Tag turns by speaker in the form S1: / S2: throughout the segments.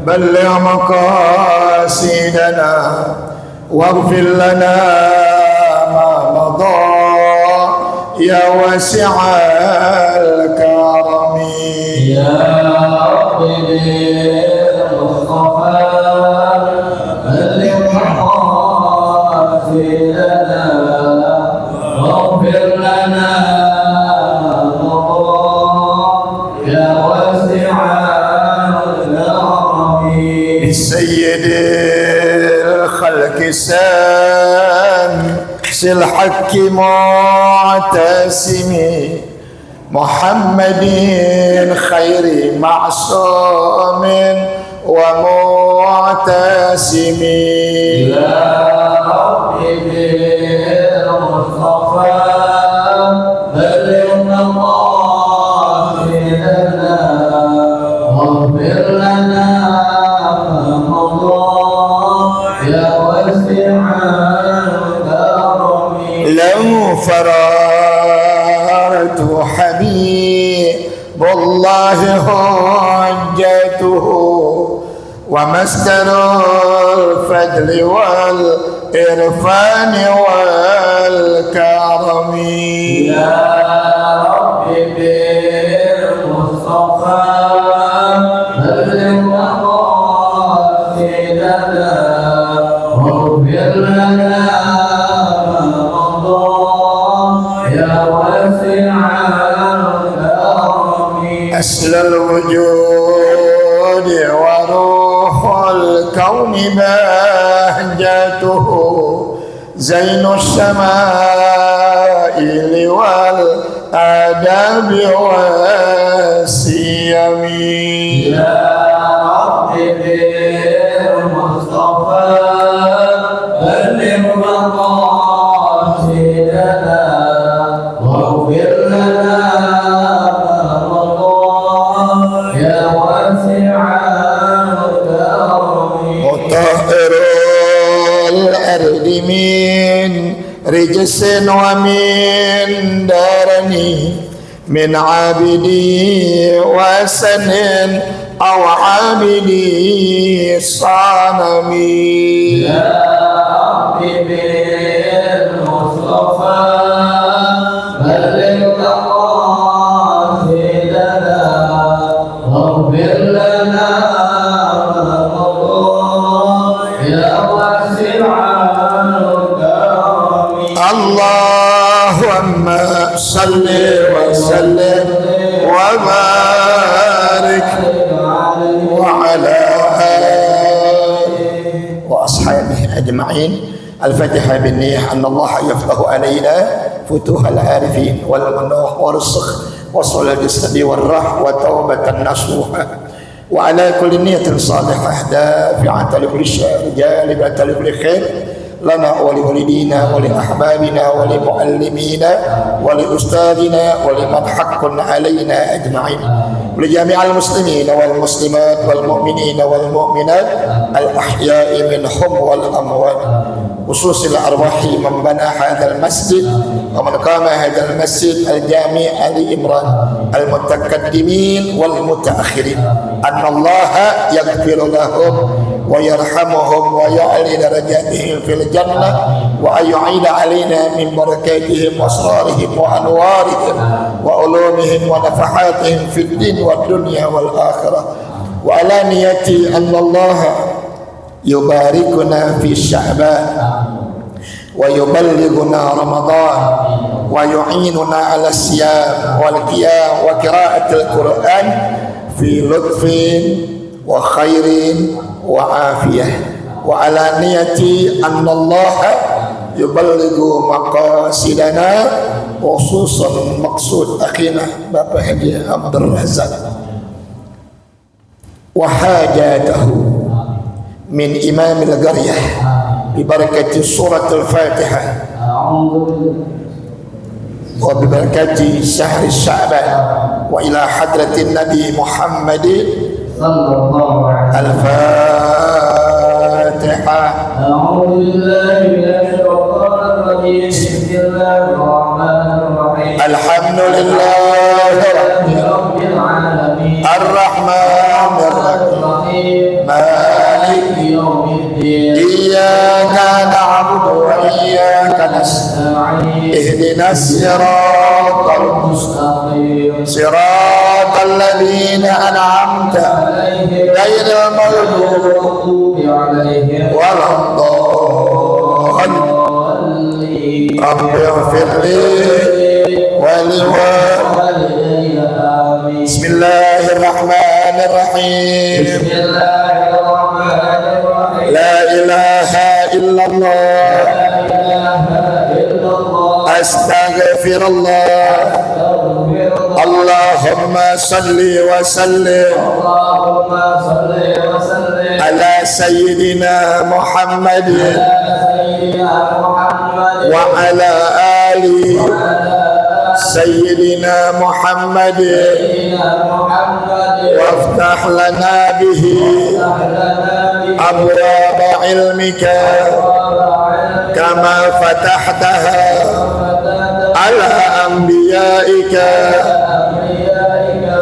S1: بلغ مقاصدنا واغفر لنا ما مضى يا واسع الكرم
S2: يا رب بالمصطفى بلغ مقاصدنا واغفر لنا
S1: سيد الخلق سامس الحق معتصم محمد خير معصوم ومعتصم
S2: يا رب بالمصطفى بلغ مقاصدنا واغفر لنا
S1: لو فررت حبيب الله حجته ومصدر الفضل والإرفان والكرم
S2: يا رب بالمصطفى بلغ مقاصدنا واغفر لنا
S1: أصل الوجود وروح الكون بهجته زين الشمائل والآداب والسيم
S2: يا رب بالمصطفى بلغ مقاصدنا واغفر لنا
S1: مطهر الأرض من رجس ومن درني من عابدي وسن أو عابدي صنمي
S2: يا رب بالمصطفى بلغ مقاصدنا واغفر لنا
S1: اللهم صل وسلم وبارك وعلى آله وأصحابه أجمعين. الفاتحة بالنية أن الله يفتح علينا فتوح العارفين والمنوح والرزق وصلاة السبي والراح وتوبة النصوحة وعلى كل نية صالحة دافعة لكل شر جالبة لكل خير لنا ولوالدينا ولأحبابنا ولمعلمينا ولأستاذنا ولمن حق علينا أجمعين ولجميع المسلمين والمسلمات والمؤمنين والمؤمنات الأحياء منهم والأموات خصوص الأرواح من بنى هذا المسجد ومن قام هذا المسجد الجامع لإمران المتقدمين والمتأخرين أن الله يغفر لهم ويرحمهم ويعلي درجاتهم في الجنة وأن يعيد علينا من بركاتهم وأسرارهم وأنوارهم وعلومهم ونفحاتهم في الدين والدنيا والآخرة وعلى نيتي أن الله يباركنا في شعبان ويبلغنا رمضان ويعيننا على الصيام والقيام وقراءة القرآن في لطف وخير وعافية وعلى نيتي أن الله يبلغ مقاصدنا وخصوصا مقصود أخينا بابا حجي عبد الرزاق وحاجاته من إمام القرية ببركة سورة الفاتحة وببركة شهر الشعبان وإلى حضرة النبي محمد
S2: صلى الله عليه وسلم.
S1: الفاتحة.
S2: أعوذ بالله من الشيطان الرجيم. بسم الله الرحمن الرحيم.
S1: الحمد لله
S2: رب العالمين.
S1: Ar-Rahmanir Rahim Maliki
S2: Yawmiddin
S1: Iyyaka na'budu wa iyyaka nasta'in Ihdinas siratal
S2: Mustaqim
S1: siratal ladzina an'amta ghairil maghdubi
S2: alaihim
S1: waladdallin Rabbi ighfirli wa liwalidayya Bismillahirrahmanirrahim
S2: Bismillahirrahmanirrahim
S1: La ilaha illallah Astaghfirullah Allahumma salli wa sallim
S2: Allahumma salli wa sallim
S1: ala sayyidina Muhammadin
S2: Sayyidina Muhammad
S1: wa ala ali sayyidina Muhammadin
S2: Sayyidina Muhammad
S1: waftah lana bihi abwaba ilmika kama fatahtaha ala anbiyaika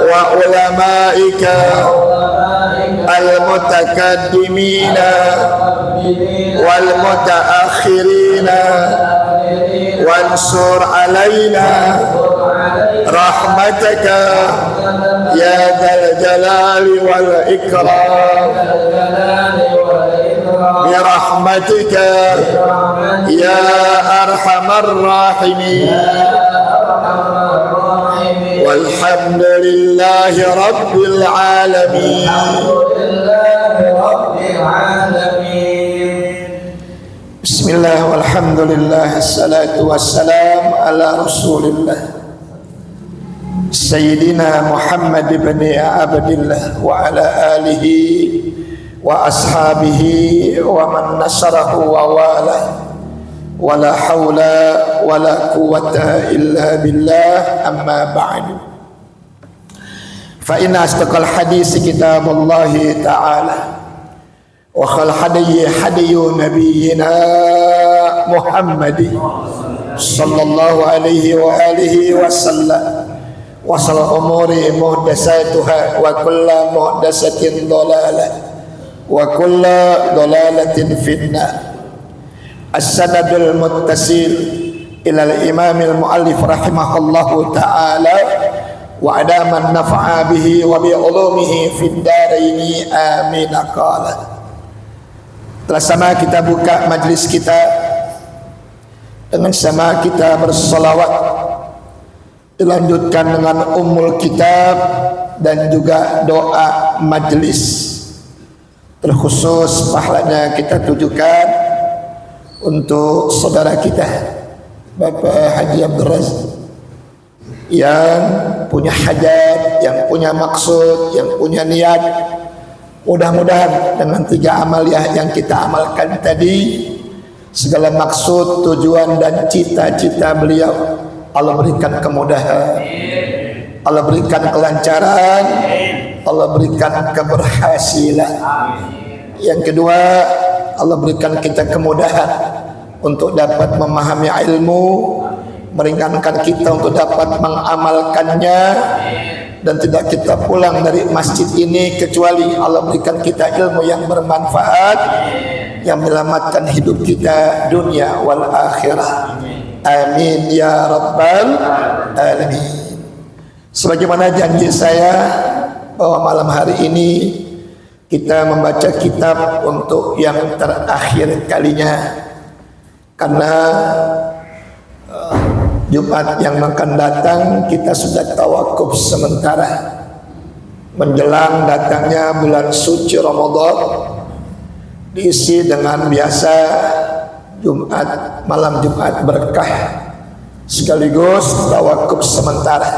S1: wa ulamaika al-mutakaddimina wal mutaakhirina wansur alaina rahmataka ya dzal jalali wal ikram bi rahmatika ya arhamar rahimin walhamdulillahi rabbil alamin Bismillah walhamdulillah Assalatu wassalam ala rasulillah Sayyidina Muhammad ibn Abdillah Wa ala alihi wa ashabihi Wa man nasarahu wa wala Wa la hawla wa la quwata illa billah Amma ba'du Fa inna astaqal hadisi kitabullahi ta'ala Wa khal hadiyi hadiyu nabiyyina Muhammad sallallahu alaihi wa alihi wa sallam wa salal umuri muhdasatuha wa kulla muhdasatin dolalah wa kulla dolalatin finna as-sanadul muttasil ilal imamil muallif rahimahullahu ta'ala wa adaman nafa'a bihi wa bi ulumihi fid daraini amin qala. Telah sama kita buka majlis kita dengan sama kita bersolawat, dilanjutkan dengan ummul kitab dan juga doa majlis. Terkhusus pahalanya kita tujukan untuk saudara kita Bapak Haji Abdul Razak yang punya hajat, yang punya maksud, yang punya niat. Mudah-mudahan dengan 3 amaliah yang kita amalkan tadi, segala maksud, tujuan dan cita-cita beliau Allah berikan kemudahan, Allah berikan kelancaran, Allah berikan keberhasilan. Yang kedua, Allah berikan kita kemudahan untuk dapat memahami ilmu, meringankan kita untuk dapat mengamalkannya, dan tidak kita pulang dari masjid ini kecuali Allah berikan kita ilmu yang bermanfaat, yang menyelamatkan hidup kita dunia wal akhirah. Amin ya rabbal alamin. Sebagaimana janji saya bahwa malam hari ini kita membaca kitab untuk yang terakhir kalinya, karena Jumat yang akan datang kita sudah tawakuf sementara menjelang datangnya bulan suci Ramadan, diisi dengan biasa Jumat, malam Jumat berkah sekaligus tawakuf sementara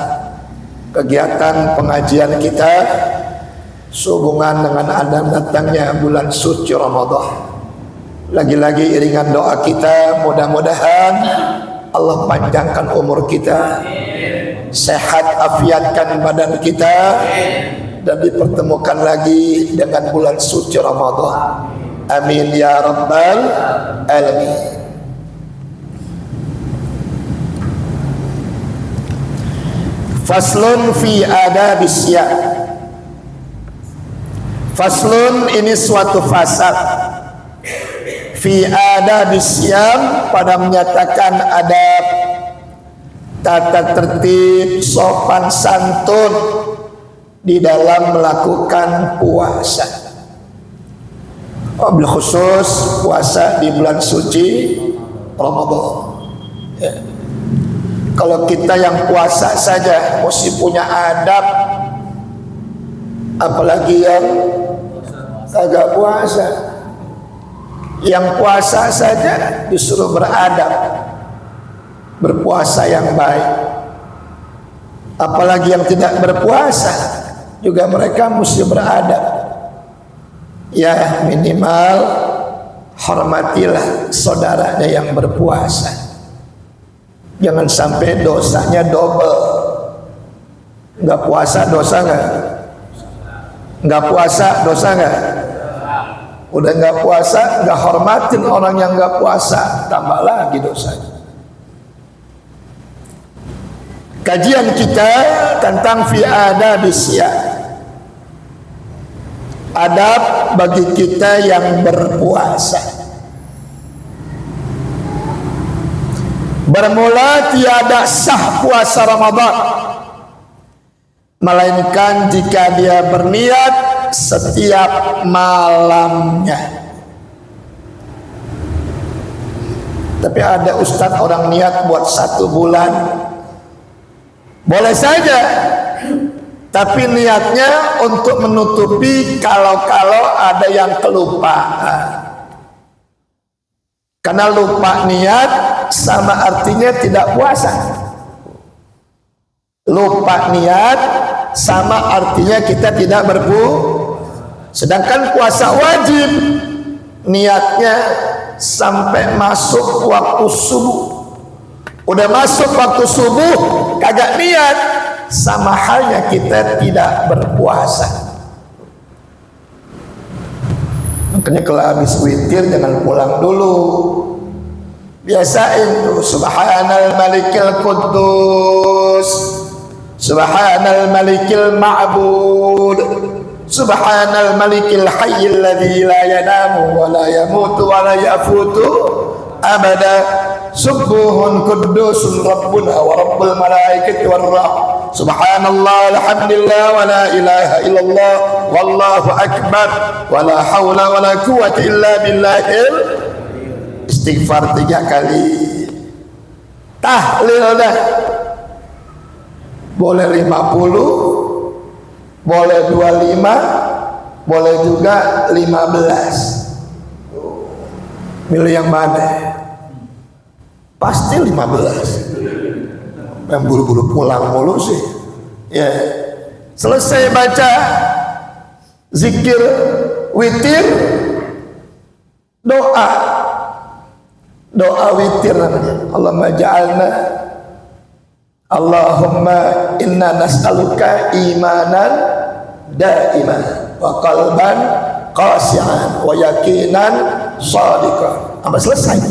S1: kegiatan pengajian kita sehubungan dengan datangnya bulan suci Ramadan. Lagi-lagi iringan doa kita, mudah-mudahan Allah panjangkan umur kita, sehat afiatkan badan kita, dan dipertemukan lagi dengan bulan suci Ramadan. Amin ya rabbal alamin. Faslun fi adabis siyam. Faslun, ini suatu fasal fi adabis siyam, pada menyatakan adab, tata tertib, sopan santun di dalam melakukan puasa. Wabil khusus puasa di bulan suci Ramadan. Ya. Kalau kita yang puasa saja mesti punya adab, apalagi yang kagak puasa. Yang puasa saja disuruh beradab, berpuasa yang baik. Apalagi yang tidak berpuasa juga mereka mesti beradab. Ya, minimal hormatilah saudaranya yang berpuasa. Jangan sampai dosanya double. Enggak puasa dosa enggak? Enggak puasa dosa enggak? Udah enggak puasa, enggak hormatin orang yang enggak puasa, tambah lagi dosanya. Kajian kita tentang fi adabis siyam, adab bagi kita yang berpuasa. Bermula tiada sah puasa Ramadan melainkan jika dia berniat setiap malamnya. Tapi ada ustadz orang niat buat 1 bulan, boleh saja, tapi niatnya untuk menutupi kalau-kalau ada yang kelupaan. Karena lupa niat sama artinya tidak puasa. Lupa niat sama artinya kita tidak berpuasa. Sedangkan puasa wajib, niatnya sampai masuk waktu subuh. Udah masuk waktu subuh kagak niat, sama halnya kita tidak berpuasa. Makanya kalau habis witir jangan pulang dulu, biasain tuh subhanal malikil quddus, subhanal malikil ma'bud, subhanal malikil hayyil ladzi la yanamu wa la yamutu wa la yafutu abada, subuhun qudusun rabbuna wa rabbul malaikati war rah, subhanallah alhamdulillah wa la ilaha illallah wallahu akbar wa la hawla wa la quwwata illa billahil. Istighfar 3 kali, tahlil dah boleh 50, boleh 25, boleh juga 15. Milih yang mana? Pasti 15. Yang buru-buru pulang mulu sih. Ya, selesai baca zikir witir, doa witir namanya. Allahumma ja'alna, Allahumma inna nas'aluka imanan daiman wa qalban qasi'an wa yaqinan shadiqan. Sampai selesai.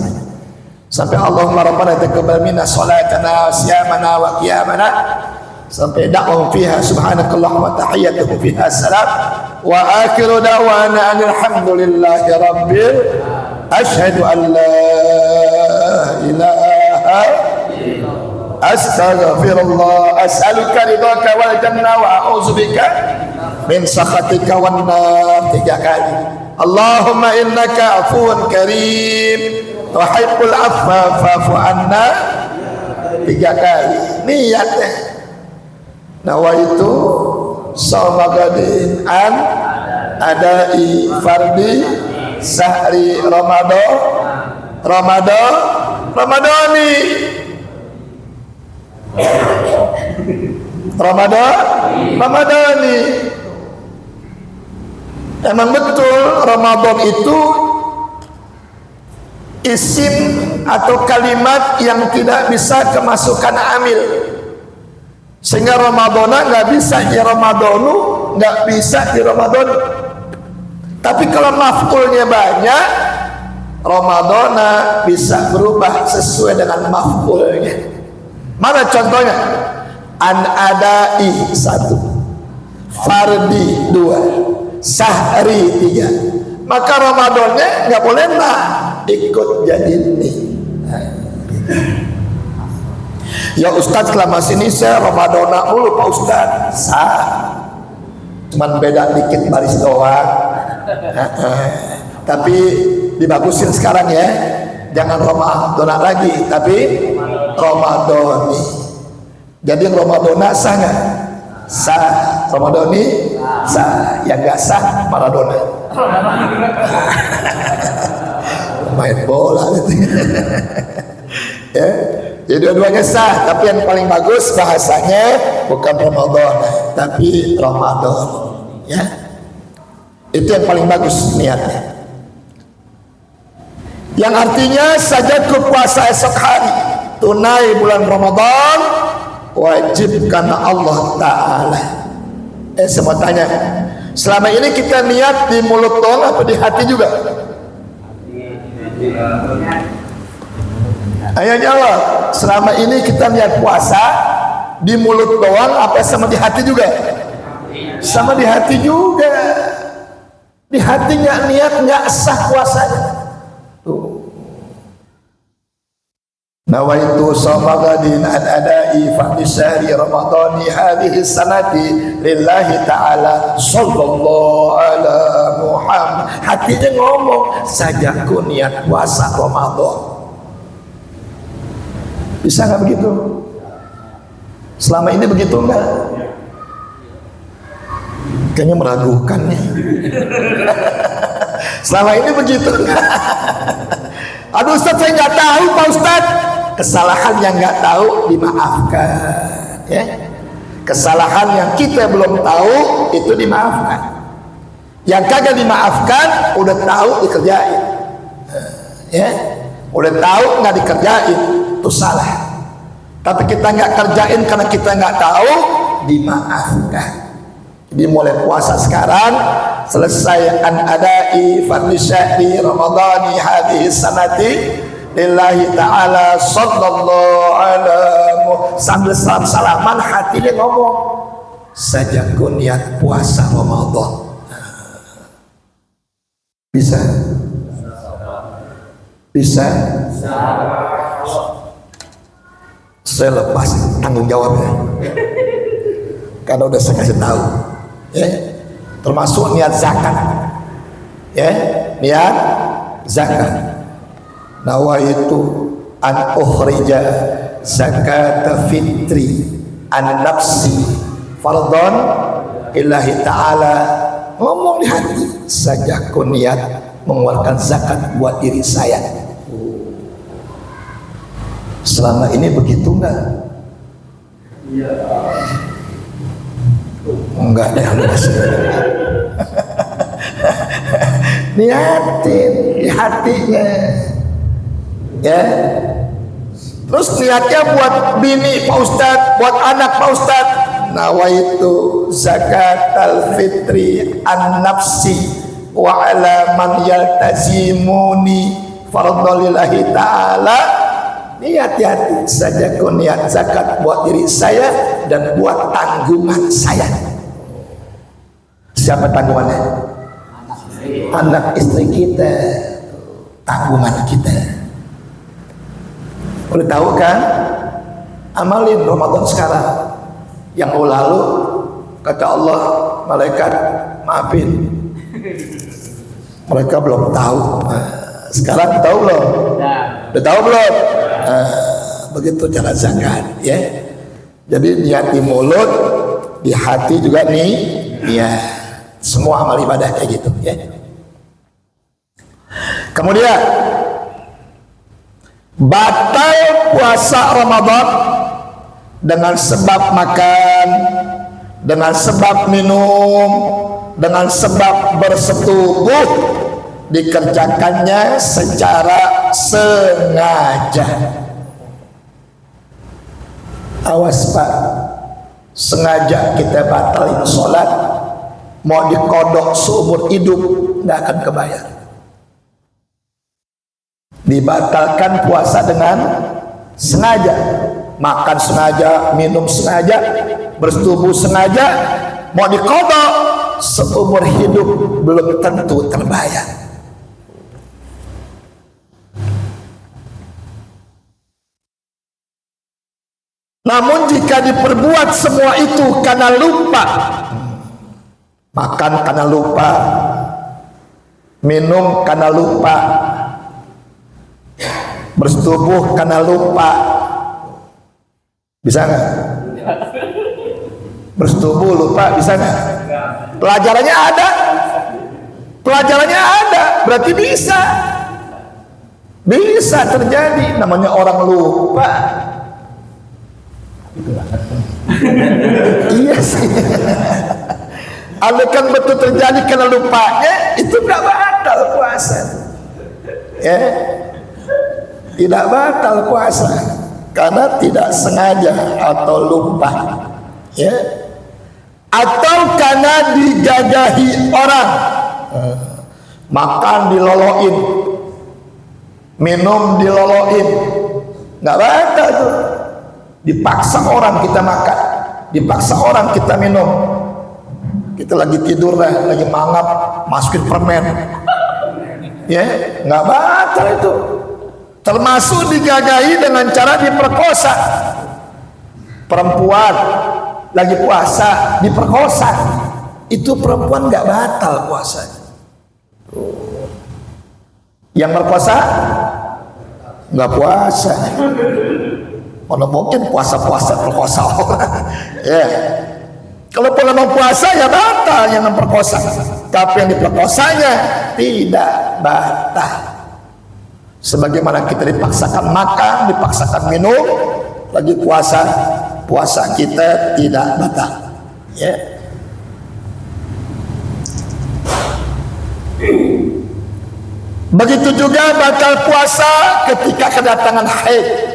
S1: Sampai Allahumma rabbana taqabbal minna salatana wa siyamana wa qiyamana, sampai da'u fiha subhanakallahumma tahiyyatuhum fiha salam wa akhiru da'wana alhamdulillahi rabbil, asyhadu an la ilaha astaghfirullah as'aluka ridhaka wal jannah wa a'udzubika min sakhatika wan nar 3 kali. Allahumma innaka afuwun karim tuhibbul afwa fa'fu anna 3 kali. Niatnya nawaitu shauma gadin an adai fardi sahri ramadani Emang betul Ramadan itu isim atau kalimat yang tidak bisa kemasukan amil, sehingga Ramadana nggak bisa di Ramadanu, nggak bisa di Ramadan. Tapi kalau maf'ulnya banyak, Ramadana bisa berubah sesuai dengan maf'ulnya. Mana contohnya? An adai 1, fardi 2, Sahri 3. Maka Ramadannya nggak boleh ikut jadi nih. Ya Ustadz, selama sini saya Ramadana mulu Pak Ustadz. Sah, cuman beda dikit baris doang. Tapi dibagusin sekarang ya, jangan Ramadana lagi, tapi Ramadani. Jadi Ramadana sah nggak? Sah. Ramadani sah. Yang nggak sah Maradona. Main bola gitu. Ya. Jadi dua-duanya sah, tapi yang paling bagus bahasanya bukan Ramadan, tapi Ramadan. Ya, itu yang paling bagus niatnya. Yang artinya sajaku puasa esok hari, tunai bulan Ramadan, wajib karena Allah Ta'ala. Saya mau tanya, selama ini kita niat di mulut doang apa di hati juga? Ayo jawab. Selama ini kita niat puasa di mulut doang apa sama di hati juga? Sama di hati juga. Di hati nggak niat nggak sah puasanya. Nawaitu shawma ghadin an adai fardhi syahri ramadhani hadhihi sanati lillahi ta'ala sallallahu ala Muhammad. Hatinya ngomong, sajaku niat puasa Ramadan. Bisa nggak begitu? Selama ini begitu nggak? Kayaknya meragukan nih. Selama ini begitu nggak? Aduh Ustadz, saya nggak tahu Pak Ustadz. Kesalahan yang nggak tahu dimaafkan, ya. Kesalahan yang kita belum tahu itu dimaafkan. Yang kagak dimaafkan udah tahu dikerjain, ya. Udah tahu nggak dikerjain itu salah. Tapi kita nggak kerjain karena kita nggak tahu, dimaafkan. Jadi mulai puasa sekarang, selesai an adai fardhi syahri ramadhani hadhihi sanati lillahi ta'ala sallallahu ala sambil salam-salaman hatinya ngomong, sajaku niat puasa Ramadan. Bisa? Bisa? Saya lepas tanggung jawabnya karena udah saya kasih tahu, ya. Termasuk niat zakat, ya, niat zakat. Nawaitu an ukhrija zakat fitri an nafsi fardhan illahi ta'ala. Ngomong di hati, sajaku niat mengeluarkan zakat buat diri saya. Selama ini begitu enggak? Enggak deh, niatin di hatinya, ya. Terus niatnya buat bini Pak Ustadz, buat anak Pak Ustadz. Nawaitu zakat al-fitri an-nafsi wa ala man yaltazimuni fardhalillahi ta'ala. Niat hati saja ku niat zakat buat diri saya dan buat tanggungan saya. Siapa tanggungannya? Anak istri kita, tanggungan kita. Udah tahu kan? Amalin Ramadan sekarang. Yang lalu kata Allah, malaikat maafin. Mereka belum tahu. Sekarang tahu belum? Udah tahu belum? Begitu cara zakat, ya. Jadi niat di mulut, di hati juga nih, ya. Semua amal ibadah kayak gitu, ya. Kemudian batal puasa Ramadan dengan sebab makan, dengan sebab minum, dengan sebab bersetubuh, dikerjakannya secara sengaja. Awas Pak, sengaja kita batalin sholat, mau dikodok seumur hidup nggak akan kebayar. Dibatalkan puasa dengan sengaja, makan sengaja, minum sengaja, bersetubuh sengaja, mau dikodok seumur hidup belum tentu terbayar. Namun jika diperbuat semua itu karena lupa, makan karena lupa, minum karena lupa, bersetubuh karena lupa, bisa nggak? Bersetubuh lupa bisa nggak? Pelajarannya ada, pelajarannya ada, berarti bisa, bisa terjadi. Namanya orang lupa. Iya sih. Andaikan betul terjadi karena lupanya, itu nggak batal puasa. Ya, tidak batal puasa karena tidak sengaja atau lupa. Ya, atau karena dijagahi orang, makan diloloin, minum diloloin, nggak batal tuh. Dipaksa orang kita makan, dipaksa orang kita minum. Kita lagi tidur lah, lagi mangap, masukin permen, ya nggak batal itu. Termasuk digagahi dengan cara diperkosa. Perempuan lagi puasa diperkosa, itu perempuan nggak batal puasanya. Yang berpuasa nggak puasa. Mana mungkin puasa-puasa perkosa orang. Ya. Kalau memang puasa ya batal yang memperkosa, tapi yang diperkosanya tidak batal. Sebagaimana kita dipaksakan makan, dipaksakan minum, lagi puasa, puasa kita tidak batal. Ya. Begitu juga batal puasa ketika kedatangan haid.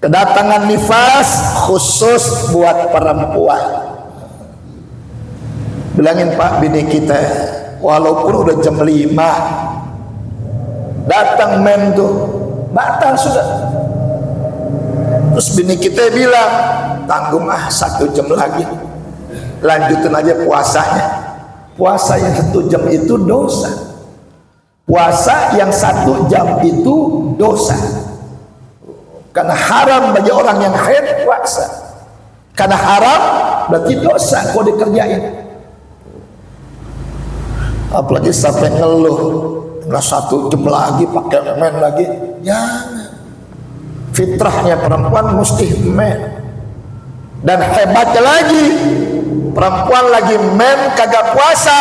S1: Kedatangan nifas khusus buat perempuan. Bilangin Pak bini kita, walaupun udah jam 5 datang men tuh, batal sudah. Terus bini kita bilang, tanggung 1 jam lagi, lanjutin aja puasanya. Puasa yang 1 jam itu dosa. Puasa yang 1 jam itu dosa. Karena haram bagi orang yang haid puasa. Karena haram berarti dosa kalau dikerjain. Apalagi sampai ngeluh, nggak 1 jam lagi pakai men lagi. Jangan. Fitrahnya perempuan mesti men. Dan hebatnya lagi, perempuan lagi men kagak puasa,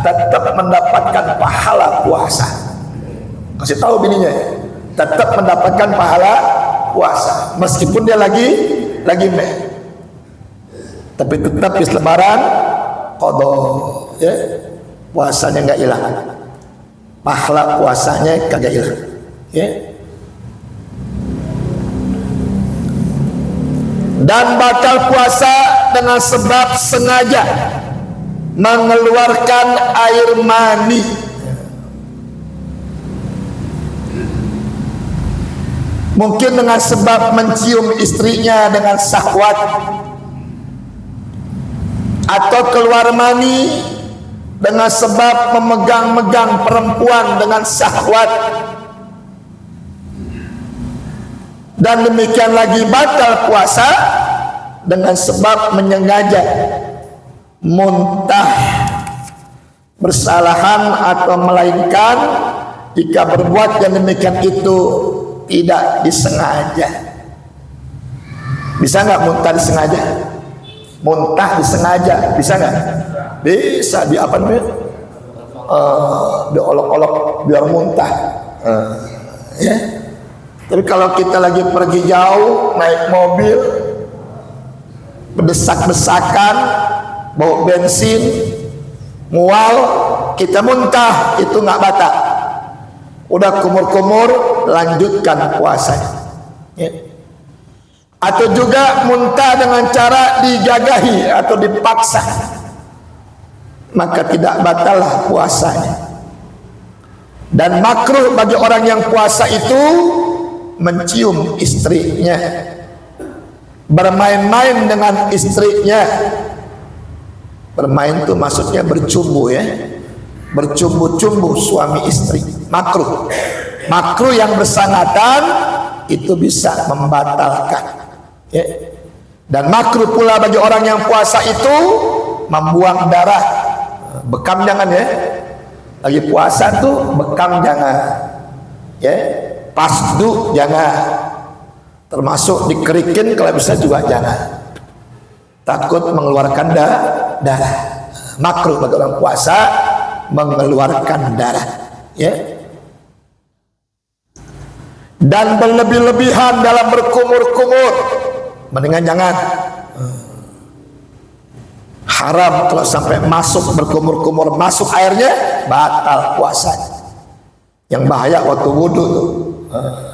S1: tetap mendapatkan pahala puasa. Kasih tahu bininya, tetap mendapatkan pahala puasa meskipun dia lagi meh, tapi tetap di lebaran qadha, ya puasanya nggak hilang, pahala puasanya kagak hilang, ya. Dan batal puasa dengan sebab sengaja mengeluarkan air mani. Mungkin dengan sebab mencium istrinya dengan syahwat, atau keluar mani dengan sebab memegang-megang perempuan dengan syahwat. Dan demikian lagi batal puasa dengan sebab menyengaja muntah bersalahan atau melainkan jika berbuat yang demikian itu tidak disengaja. Bisa nggak muntah disengaja? Muntah disengaja bisa nggak? Bisa. Di apa namanya? Diolok-olok biar muntah. Ya. Tapi kalau kita lagi pergi jauh naik mobil, berdesak-desakan, bawa bensin, mual, kita muntah, itu nggak batal. Udah kumur-kumur, lanjutkan puasanya. Ya. Atau juga muntah dengan cara dijagahi atau dipaksa, maka tidak batallah puasanya. Dan makruh bagi orang yang puasa itu mencium istrinya, bermain-main dengan istrinya, Bermain itu maksudnya bercumbu ya, bercumbu-cumbu suami istri, makruh. Makruh yang bersangatan itu bisa membatalkan ya. Dan makruh pula bagi orang yang puasa itu membuang darah. Bekam jangan ya, lagi puasa tuh bekam jangan ya, pasdu jangan, termasuk dikerikin kalau bisa juga jangan, takut mengeluarkan darah. Makruh bagi orang puasa mengeluarkan darah ya. Dan berlebih-lebihan dalam berkumur-kumur mendingan jangan. Haram kalau sampai masuk berkumur-kumur, masuk airnya batal puasanya. Yang bahaya waktu wudhu tuh.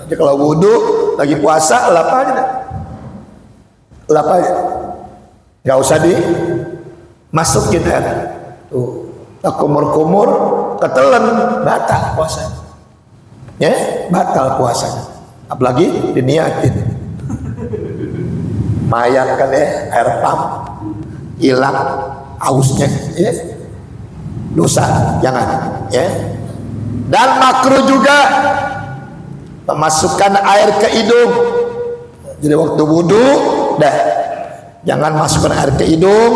S1: Jadi kalau wudhu lagi puasa lap aja, lap aja, nggak usah dimasukin air. Tuh, kumur-kumur ketelan batal puasanya. Ya, batal puasanya. Apalagi diniatin. Mayat kan ya, air pump hilang hausnya ya, dosa jangan ya. Dan makruh juga memasukkan air ke hidung. Jadi waktu wudu dah jangan masukkan air ke hidung,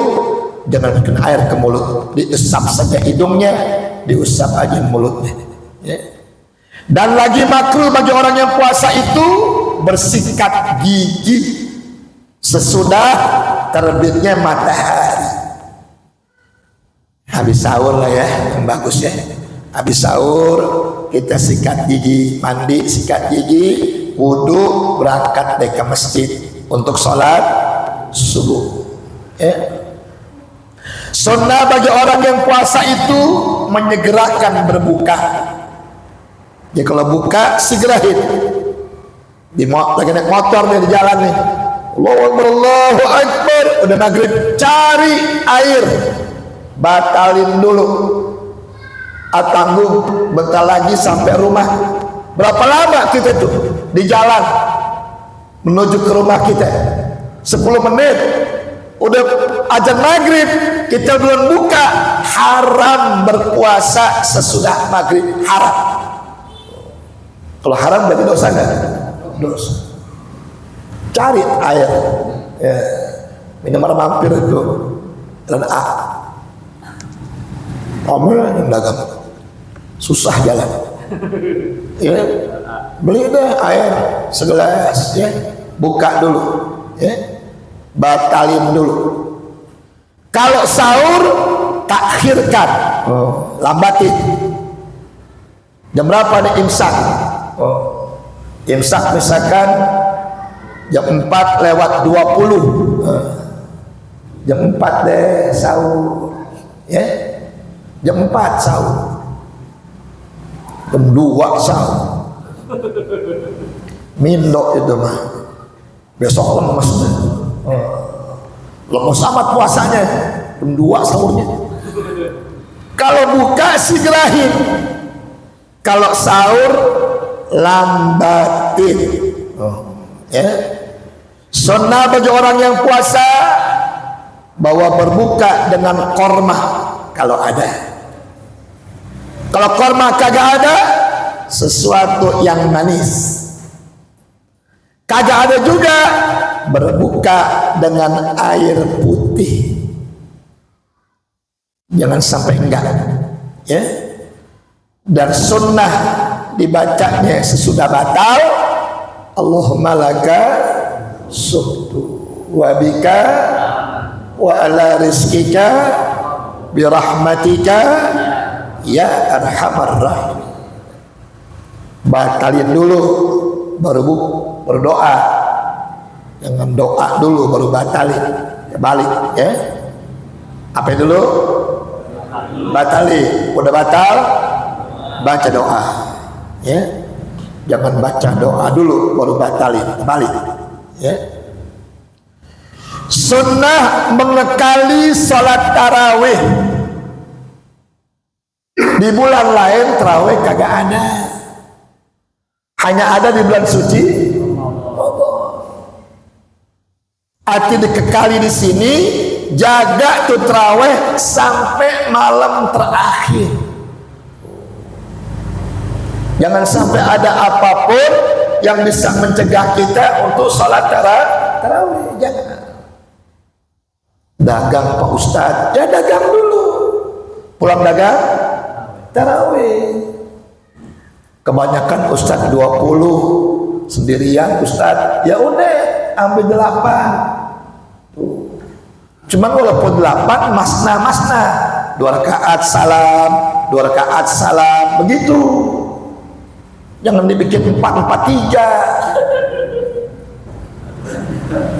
S1: jangan masukkan air ke mulut, diusap saja hidungnya, diusap aja mulutnya ya. Dan lagi makruh bagi orang yang puasa itu bersikat gigi sesudah terbitnya matahari. Habis sahur lah ya, yang bagus ya. Habis sahur kita sikat gigi, mandi, sikat gigi, wudu, berangkat deh ke masjid untuk sholat subuh. Ya. Sunnah bagi orang yang puasa itu menyegerakan berbuka. Ya kalau buka segerahin. Lagi naik motor nih di jalan nih. Allahu Akbar, Allahu Akbar, udah maghrib, cari air, batalin dulu, tanggung, bentar lagi sampai rumah. Berapa lama kita tuh di jalan menuju ke rumah kita? 10 menit, udah azan maghrib, kita belum buka. Haram berpuasa sesudah maghrib, haram. Kalau haram berarti dosa enggak? Dosa. Cari air ya, minuman mampir itu dan Omel yang dagang susah jalan ya, beli deh air segelas ya, buka dulu ya, batalin dulu. Kalau sahur takhirkan, lambatin. Jam berapa nih imsak? Imsak misalkan jam 4:20, jam 4 deh sahur ya, jam 4 sahur, jam 2 sahur, mindok itu mah besok lemes, lemes amat puasanya, jam 2 sahurnya. Kalau buka segerahin, kalau sahur lambatin ya. Sunnah bagi orang yang puasa bahwa berbuka dengan korma kalau ada. Kalau korma kagak ada, sesuatu yang manis. Kagak ada juga, berbuka dengan air putih. Jangan sampai enggak ya. Dan sunnah dibacanya sesudah batal, Allahumma laka suktu wa bika wa ala rizkika birahmatika ya arhamar rahim. Batalin dulu baru berdoa, jangan doa dulu baru batalin ya, balik ya. Apa dulu? Batalin, udah batal baca doa ya. Jangan baca doa dulu baru batalin, balik ya. Sunnah mengekali salat tarawih. Di bulan lain tarawih kagak ada, hanya ada di bulan suci. Arti dikekali di sini jaga tuh tarawih sampai malam terakhir. Jangan sampai ada apapun yang bisa mencegah kita untuk sholat tarawih. Jangan. Dagang Pak Ustadz, ya dagang dulu. Pulang dagang tarawih. Kebanyakan Ustadz 20 sendirian Ustadz, ya udah ambil 8. Cuman walaupun 8 masna 2 rakaat salam, 2 rakaat salam, begitu. Jangan dibikin 4-4-3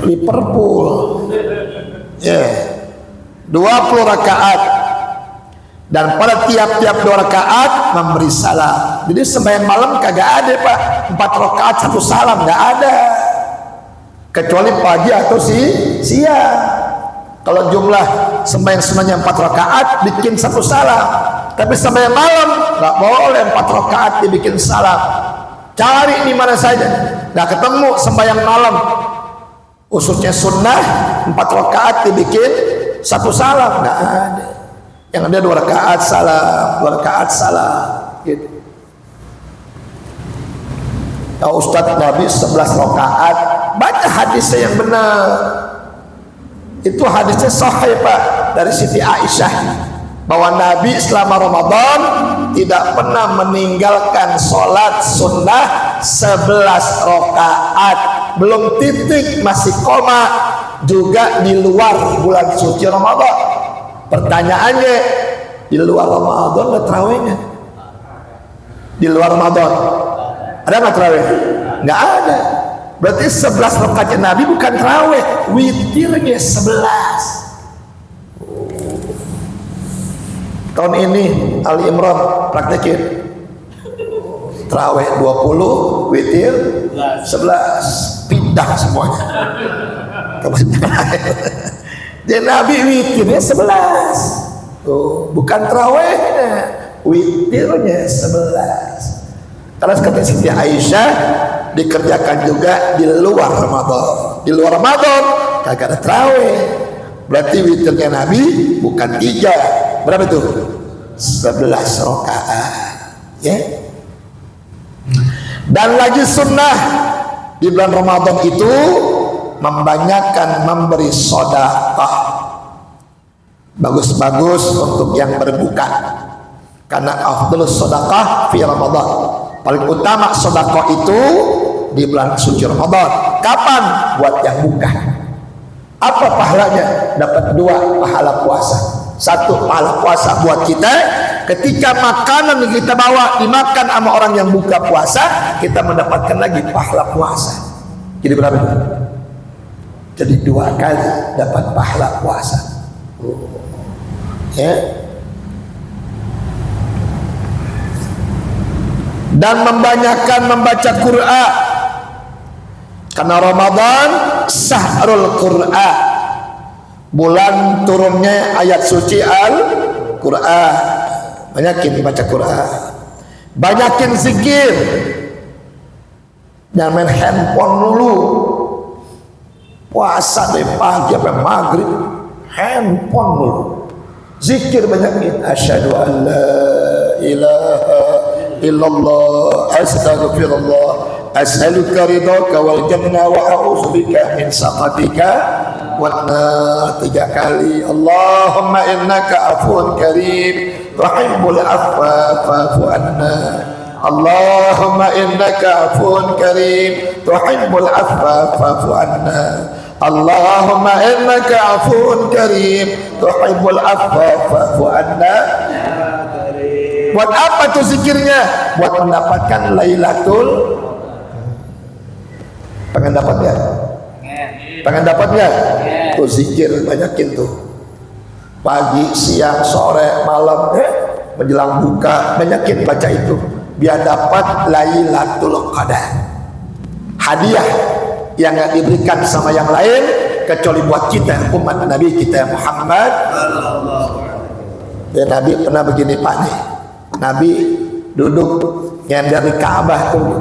S1: Liverpool. Ya, 20 rakaat, dan pada tiap-tiap 2 rakaat memberi salam. Jadi sembahyang malam kagak ada Pak, 4 rakaat 1 salam, nggak ada, kecuali pagi atau siang. Kalau jumlah sembahyang sunnahnya 4 rakaat bikin 1 salam, tapi sembahyang malam nggak boleh 4 rakaat dibikin salam. Cari di mana saja nggak ketemu sembahyang malam khususnya sunnah 4 rakaat dibikin 1 salam, nggak ada. Yang ada 2 rakaat salam, 2 rakaat salam gitu. Ya Ustadz, Nabi 11 rakaat. Baca hadisnya yang benar. Itu hadisnya sahih Pak, dari Siti Aisyah, bahwa Nabi selama Ramadan tidak pernah meninggalkan sholat sunnah 11 rakaat. Belum titik, masih koma, juga di luar bulan suci Ramadan. Pertanyaannya, di luar Ramadan nggak tarawihnya? Di luar Ramadan ada nggak tarawih? Nggak ada. Berarti 11 rakaatnya Nabi bukan tarawih, witirnya 11. Tahun ini Ali Imran praktekin tarawih 20, witir 11, pindah semuanya. Jadi Nabi witirnya 11. Tuh, bukan tarawihnya, witirnya 11. Karena kata Siti Aisyah, dikerjakan juga di luar Ramadan. Di luar Ramadan kagak ada tarawih. Berarti witirnya Nabi bukan 3. Berapa itu? 11 rakaat. Ya. Dan lagi sunnah di bulan Ramadan itu membanyakkan memberi sedekah. Bagus-bagus untuk yang berbuka. Karena afdhalus sedekah fi Ramadan. Paling utama sedekah itu di bulan suci Ramadan. Kapan? Buat yang buka. Apa pahalanya? Dapat 2 pahala puasa. 1 pahala puasa buat kita, ketika makanan yang kita bawa dimakan sama orang yang buka puasa, kita mendapatkan lagi pahala puasa. Jadi berapa itu? Jadi 2 kali dapat pahala puasa. Ya. Dan membanyakkan membaca Quran, karena Ramadan syahrul Quran, bulan turunnya ayat suci Al-Quran. Banyakin baca Quran, banyakin zikir. Jangan main handphone dulu. Puasa dari pagi sampai maghrib, handphone dulu. Zikir banyakin. Asyhadu an la ilaha illallah, astaghfirullah, as'aluka ridhaka wal jannah wa a'udzubika min sakhatika wan nar. 3 kali. Allahumma innaka afuwun karim tuhibbul afwa fa'fu anna. Allahumma innaka afuwun karim tuhibbul afwa fa'fu anna. Allahumma innaka afuwun karim tuhibbul afwa fa'fu anna. Buat apa tuh zikirnya? Buat mendapatkan Lailatul. Pengen dapatnya? Pengen dapatnya? Tuh zikir banyakin tuh. Pagi, siang, sore, malam, menjelang buka, banyakin baca itu. Biar dapat Lailatul Qadar. Hadiah yang gak diberikan sama yang lain kecuali buat kita, umat Nabi kita Muhammad. Dan Nabi pernah begini Pak nih. Nabi duduk yang dari Ka'bah tuh,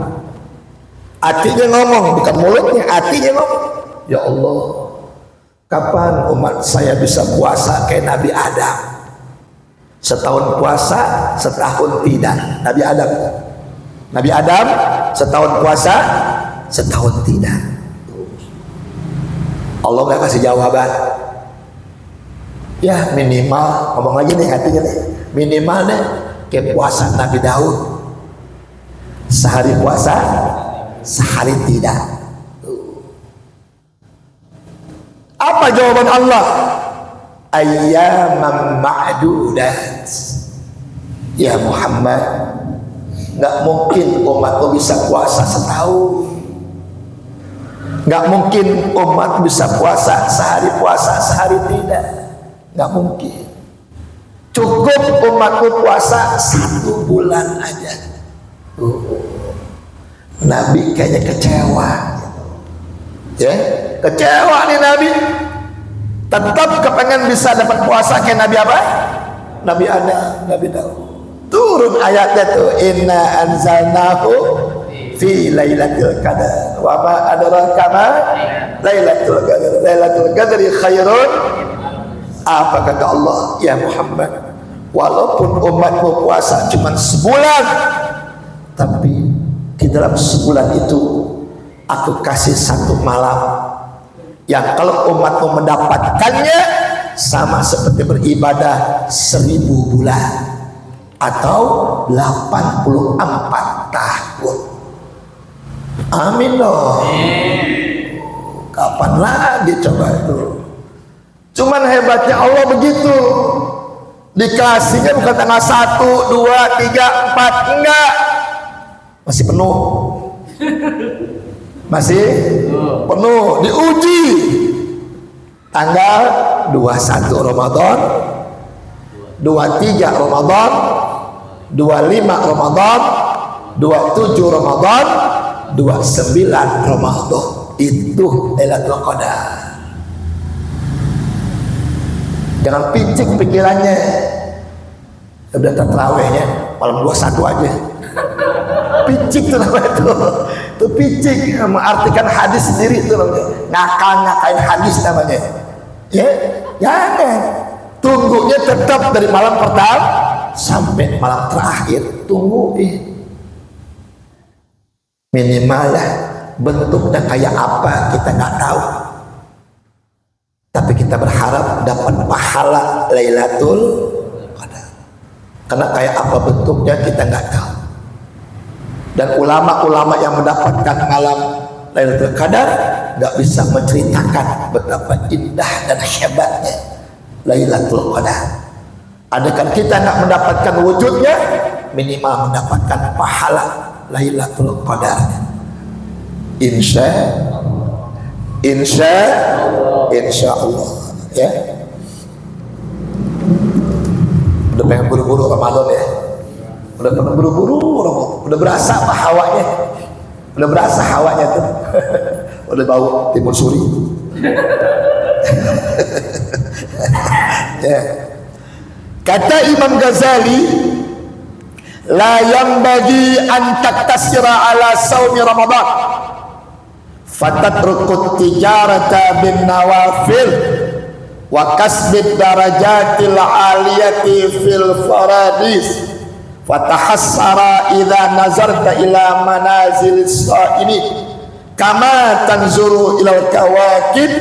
S1: hatinya ngomong, bukan mulutnya, hatinya ngomong, ya Allah, kapan umat saya bisa puasa kayak Nabi Adam? Setahun puasa, setahun tidak. Nabi Adam setahun puasa, setahun tidak. Allah nggak kasih jawaban. Ya minimal, ngomong lagi nih hatinya nih, minimal deh kayak puasa Nabi Daud, sehari puasa, sehari tidak. Apa jawaban Allah? Ayyaman ma'dudat. Ya Muhammad, nggak mungkin umatmu bisa puasa setahun. Nggak mungkin umat bisa puasa sehari tidak. Nggak mungkin. Cukup umatmu puasa 1 bulan aja. Nabi kayaknya kecewa. Ya, kecewa nih Nabi. Tetap kepengen bisa dapat puasa kayak Nabi apa? Nabi Adam, Nabi Daud. Turun ayatnya tuh, inna anzalnahu fi lailatul qadar. Wa ma adraka ma lailatul qadar. Lailatul qadri khairun. Apa kata Allah? Ya Muhammad, walaupun umatmu puasa cuma sebulan, tapi di dalam sebulan itu aku kasih 1 malam yang kalau umatmu mendapatkannya sama seperti beribadah 1000 bulan atau 84 tahun. Amin loh. Kapan lagi coba itu? Cuman hebatnya Allah begitu. Dikasihnya bukan tanggal 1, 2, 3, 4, enggak. Masih penuh. Masih penuh, diuji. Tanggal 21 Ramadan, 23 Ramadan, 25 Ramadan, 27 Ramadan, 29 Ramadan. Itu Lailatul Qadar. Jangan picik pikirannya. Udah terawihnya malam 21 aja. Picik tuh namanya tuh picik, mengartikan hadis sendiri tuh ngakain hadis namanya. Ya, jangan. Tunggunya tetap dari malam pertama sampai malam terakhir, tungguin. Minimal ya, bentuknya kayak apa kita nggak tahu. Tapi kita berharap dapat pahala Lailatul Qadar. Karena kayak apa bentuknya kita nggak tahu. Dan ulama-ulama yang mendapatkan malam Lailatul Qadar nggak bisa menceritakan betapa indah dan hebatnya Lailatul Qadar. Adakah kita nggak mendapatkan wujudnya, minimal mendapatkan pahala Lailatul Qadar. Insya Allah ya. Udah pengen buru-buru Ramadan ya. Udah pengen buru-buru Ramadan. Udah berasa apa hawanya? Udah berasa hawanya tuh. Udah bau timun suri. Ya. Kata Imam Ghazali, la yanbaghi an taktasira ala saumi Ramadan fatatrukut tijarata bin nawafil wa kasbid darajatil aliyati fil faradis fatahassara idza nazarta ila manazilis sa'imin kama tanzuru ilal kawakib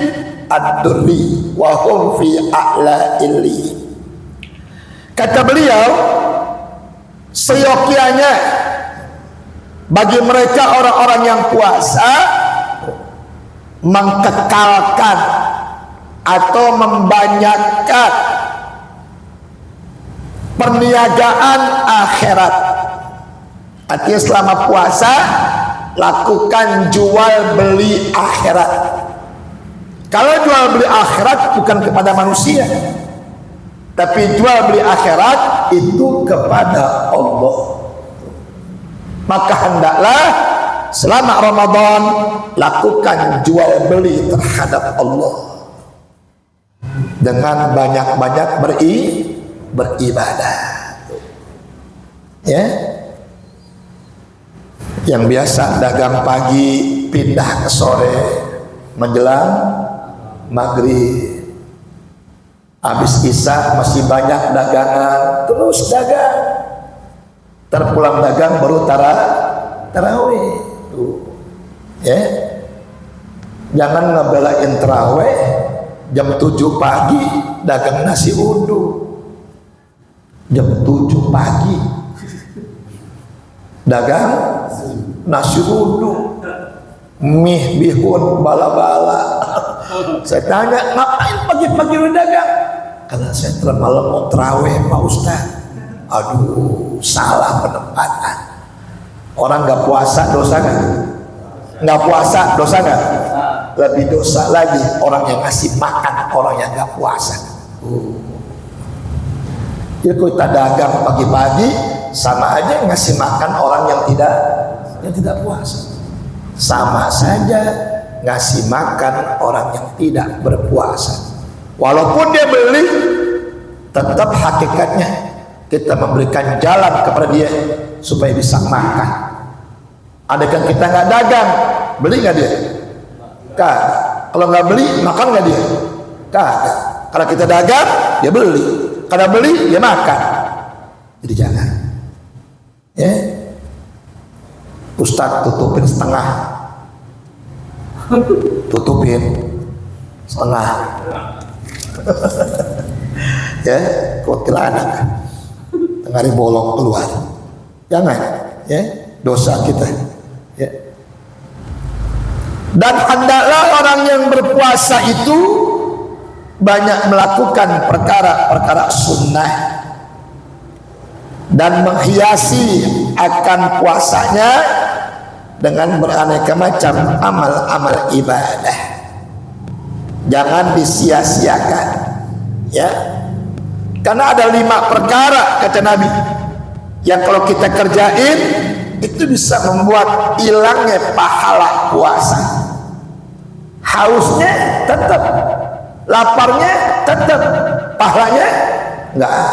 S1: ad-durri wa hum fi a'la illi. Kata beliau, seyogyanya bagi mereka orang-orang yang puasa mengkekalkan atau membanyakkan perniagaan akhirat. Artinya selama puasa lakukan jual beli akhirat. Kalau jual beli akhirat bukan kepada manusia, tapi jual beli akhirat itu kepada Allah. Maka hendaklah selama Ramadan lakukan jual beli terhadap Allah dengan banyak-banyak beribadah. Ya, yang biasa dagang pagi pindah ke sore menjelang maghrib. Habis isya masih banyak dagangan, terus dagang. Terpulang dagang baru tarawih. Tuh. Ya. Jangan ngebelain tarawih jam 7 pagi dagang nasi uduk. Jam 7 pagi dagang nasi uduk, mie bihun bala-bala. Saya tanya, ngapain pagi-pagi lu dagang? Karena saya malam mau tarawih Pak Ustaz. Aduh, salah penempatan. Orang nggak puasa dosa nggak? Nggak puasa dosa nggak? Lebih dosa lagi orang yang ngasih makan orang yang nggak puasa. Jadi kita dagang pagi-pagi sama aja ngasih makan orang yang tidak puasa. Sama saja ngasih makan orang yang tidak berpuasa. Walaupun dia beli, tetap hakikatnya kita memberikan jalan kepada dia supaya bisa makan. Adakah kita nggak dagang, beli nggak dia? Kagak. Kalau nggak beli, makan nggak dia? Kagak. Karena kita dagang, dia beli. Karena beli, dia makan. Jadi jangan. Ya, Ustaz tutupin setengah. Tutupin setengah. Ya, kuntilanak tengah bolong keluar. Jangan, ya, dosa kita. Ya. Dan hendaklah orang yang berpuasa itu banyak melakukan perkara-perkara sunnah dan menghiasi akan puasanya dengan beraneka macam amal-amal ibadah. Jangan disia-siakan, ya. Karena ada 5 perkara kata Nabi yang kalau kita kerjain itu bisa membuat hilangnya pahala puasa. Hausnya tetap, laparnya tetap, pahalanya enggak ada.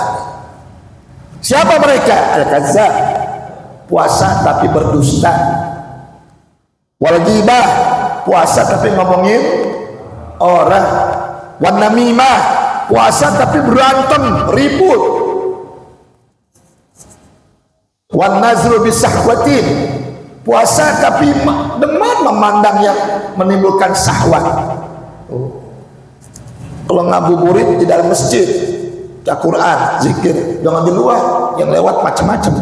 S1: Siapa mereka? Al-Kazzab, puasa tapi berdusta. Wal ghibah, puasa tapi ngomongin orang. Wan namimah, puasa tapi berantem, ribut. Wan nazru bisahwatin, puasa tapi demen memandang yang menimbulkan syahwat. Kalau ngabuburit di dalam masjid, baca Quran, zikir, jangan di luar, yang lewat macam-macam.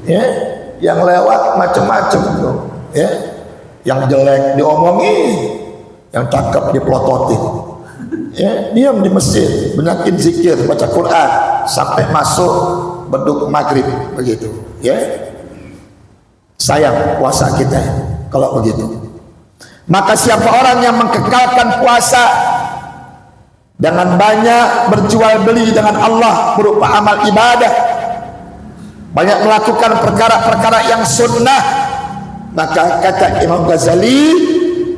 S1: Ya, yang lewat macam-macam tuh, ya. Yang jelek diomongin, yang cakep dipelototin. Ya, diam di masjid, banyakin zikir, baca Quran sampai masuk beduk maghrib begitu, ya. Sayang puasa kita kalau begitu. Maka siapa orang yang mengkekalkan puasa dengan banyak berjual beli dengan Allah berupa amal ibadah, banyak melakukan perkara-perkara yang sunnah, maka kata Imam Ghazali,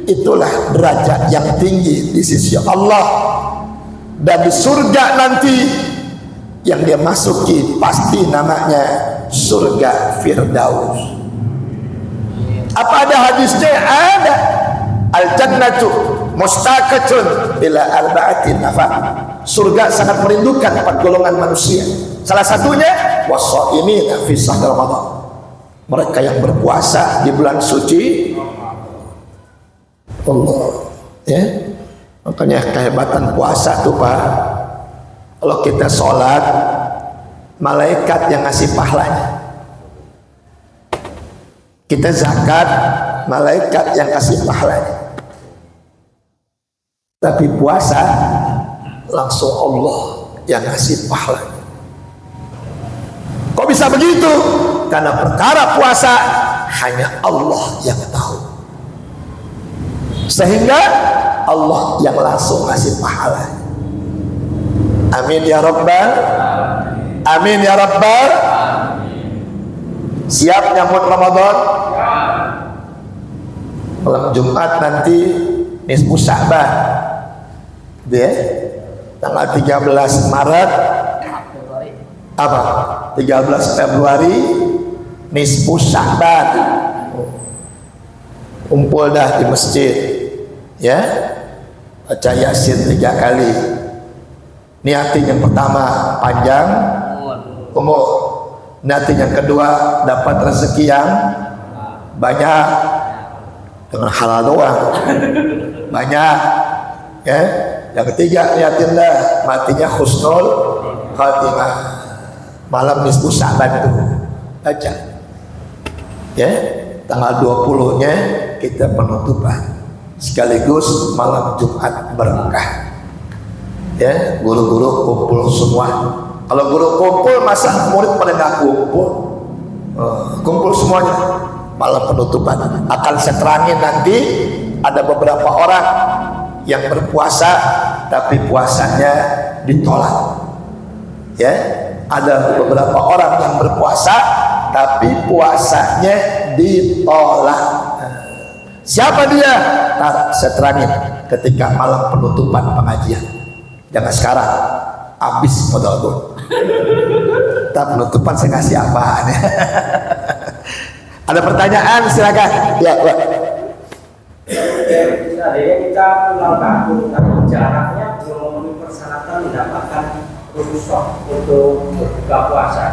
S1: itulah derajat yang tinggi di sisi Allah, dan di surga nanti yang dia masuki pasti namanya surga Firdaus. Apa ada hadisnya? Ada. Al-jannatu mustaqatun ila arba'atin nafar. Surga sangat merindukan 4 golongan manusia. Salah satunya was-shaimina fi syahr Ramadan. Mereka yang berpuasa di bulan suci Allah, ya. Makanya kehebatan puasa tuh Pak. Kalau kita sholat, malaikat yang ngasih pahalanya. Kita zakat, malaikat yang kasih pahalanya. Tapi puasa, langsung Allah yang ngasih pahalanya. Kok bisa begitu? Karena perkara puasa hanya Allah yang tahu. Sehingga Allah yang langsung ngasih pahalanya. Amin ya Rabbal. Amin ya Rabbal. Siap nyambut Ramadan? Malam Jumat nanti nisfu Sya'ban, ya, tanggal 13 Maret apa? 13 Februari nisfu Sya'ban. Kumpul dah di masjid, ya. baca Yasin 3 kali. Niatin yang pertama panjang umur, niatin yang kedua dapat rezeki yang banyak dengan halal doang banyak ya. Yang ketiga niatinlah matinya husnul khatimah, malam nisfu Sya'ban tuh baca ya. Tanggal 20 nya kita penutupan sekaligus malam Jumat berkah ya. Guru-guru kumpul semua. Kalau guru kumpul masa murid pada nggak kumpul? Kumpul semuanya malam penutupan. Akan saya terangin nanti ada beberapa orang yang berpuasa tapi puasanya ditolak ya. Ada beberapa orang yang berpuasa tapi puasanya ditolak. Siapa dia? Ntar saya terangin ketika malam penutupan pengajian. Jangan sekarang, habis modal gue. Ntar penutupan saya ngasih apaan ya. Ada pertanyaan silakan. Ya, Pak.
S2: Seandainya kita pulang kampung tapi jaraknya belum memenuhi persyaratan mendapatkan rukhsah untuk berbuka puasa.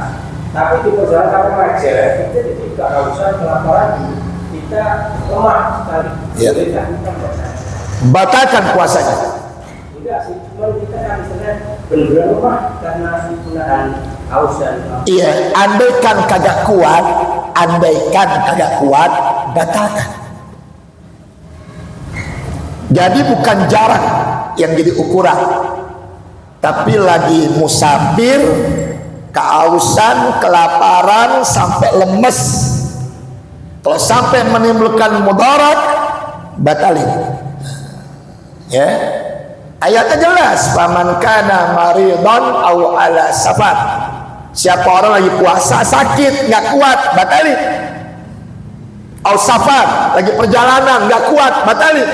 S2: Tapi di perjalanan remaja kita jadi nggak usah melaporan, kita lemah sekali.
S1: Ya. Batalkan puasanya.
S2: Tidak sih, cuma kita kan misalnya benar-benar lemah karena menahan haus dan
S1: iya, andaikan kagak kuat, batalkan. Jadi bukan jarak yang jadi ukuran, tapi lagi musafir, kehausan, kelaparan sampai lemes. Kalau sampai menimbulkan mudarat, batalin. Ya, ayatnya jelas, faman kana maridon au ala safar. Siapa orang lagi puasa sakit nggak kuat, batalin. Au safar, lagi perjalanan nggak kuat, batalin.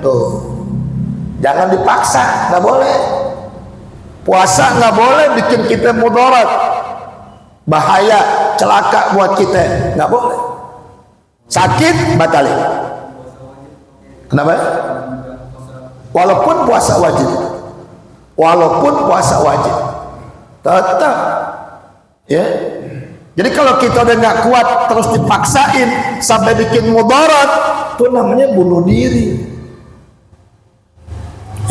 S1: Tuh, jangan dipaksa, nggak boleh. Puasa nggak boleh bikin kita mudarat, bahaya, celaka buat kita, nggak boleh. Sakit, batalin. Kenapa? Walaupun puasa wajib, tetap ya. Jadi kalau kita udah nggak kuat terus dipaksain sampai bikin mudarat, itu namanya bunuh diri.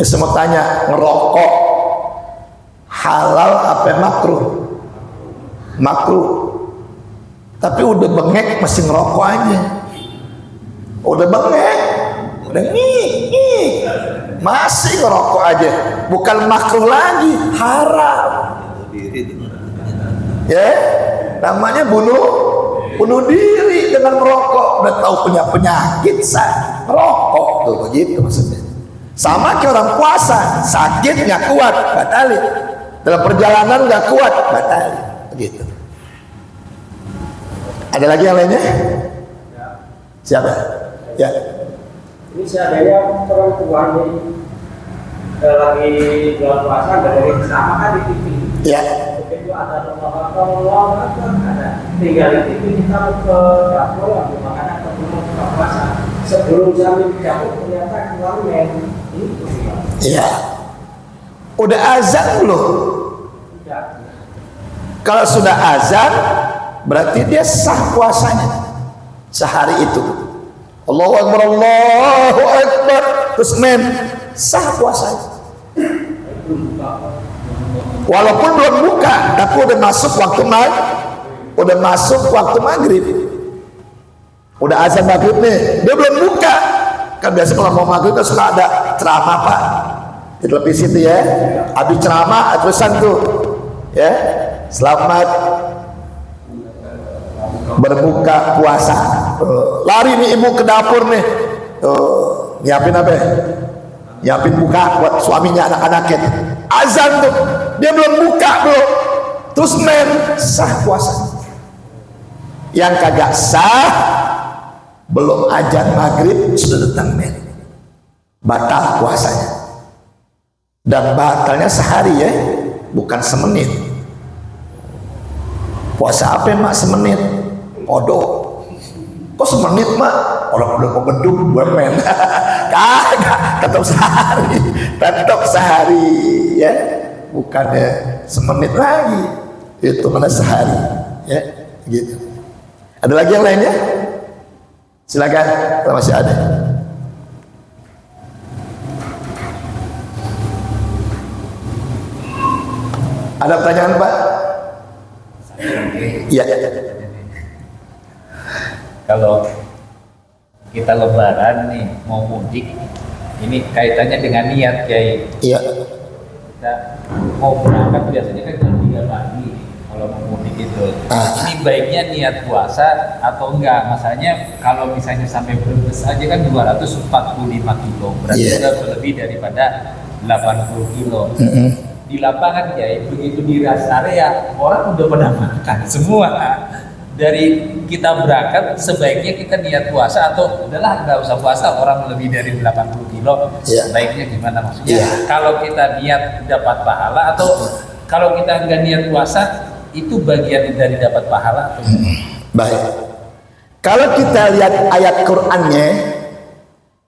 S1: Saya mau tanya, ngerokok halal apa makruh? Makruh. Tapi udah bengek masih ngerokok aja. Udah bengek, udah masih ngerokok aja. Bukan makruh lagi, haram. Ya, namanya bunuh diri dengan merokok. Udah tahu punya penyakit, ngerokok tuh, begitu maksudnya. Sama kayak orang puasa, sakit nggak kuat, batalin. Dalam perjalanan nggak kuat, batalin. Begitu. Ada lagi yang lainnya? Siapa? Ya.
S2: ini seandainya perempuan ini lagi bulan puasa dari sama kan di TV.
S1: Ya.
S2: Begitu ada Allah ada tinggal di TV kita ke dapur ambil makanan atau buka puasa. Sebelum sampai di dapur ternyata keluar ini.
S1: Iya. Udah azan belum?
S2: Tidak.
S1: Kalau sudah azan, berarti dia sah puasanya sehari itu. Allahu Akbar, Allahu Akbar, terus sah puasanya. Walaupun belum buka, tapi udah masuk waktu maghrib. Udah azan maghrib nih, dia belum buka. Kan biasa kalau mau maghrib kan suka ada ceramah Pak di televisi itu ya. Habis ceramah terusan tuh ya, selamat berbuka puasa. Lari nih ibu ke dapur nih, nyiapin apa ya? Nyiapin buka buat suaminya, anak-anaknya. Azan tuh, dia belum buka belum, terus sah puasa. Yang kagak sah, belum azan maghrib sudah datang batal puasanya. Dan batalnya sehari ya, bukan semenit. Puasa apa mak semenit? Podo. Kok semenit mak? orang udah mau beduk men. Kagak, tetap sehari ya, bukannya semenit lagi, itu mana sehari ya, gitu. Ada lagi yang lainnya? Silakan, kalau masih ada. Ada pertanyaan Pak? Iya.
S3: Kalau kita lebaran nih mau mudik, ini kaitannya dengan niat Kiai.
S1: Iya.
S3: Kita mau berangkat biasanya kan jam 3 pagi kalau mau mudik itu. Ini baiknya niat puasa atau enggak? Masalahnya kalau misalnya sampai Brebes aja kan 245 kilo, berarti sudah lebih daripada 80 kilo. Di lapangan ya, begitu di rest area orang udah pada makan semua. Dari kita berangkat sebaiknya kita niat puasa atau udahlah nggak usah puasa, orang lebih dari 80 kilo sebaiknya gimana maksudnya? Kalau kita niat dapat pahala atau kalau kita nggak niat puasa itu bagian dari dapat pahala atau
S1: baik. Kalau kita lihat ayat Qur'annya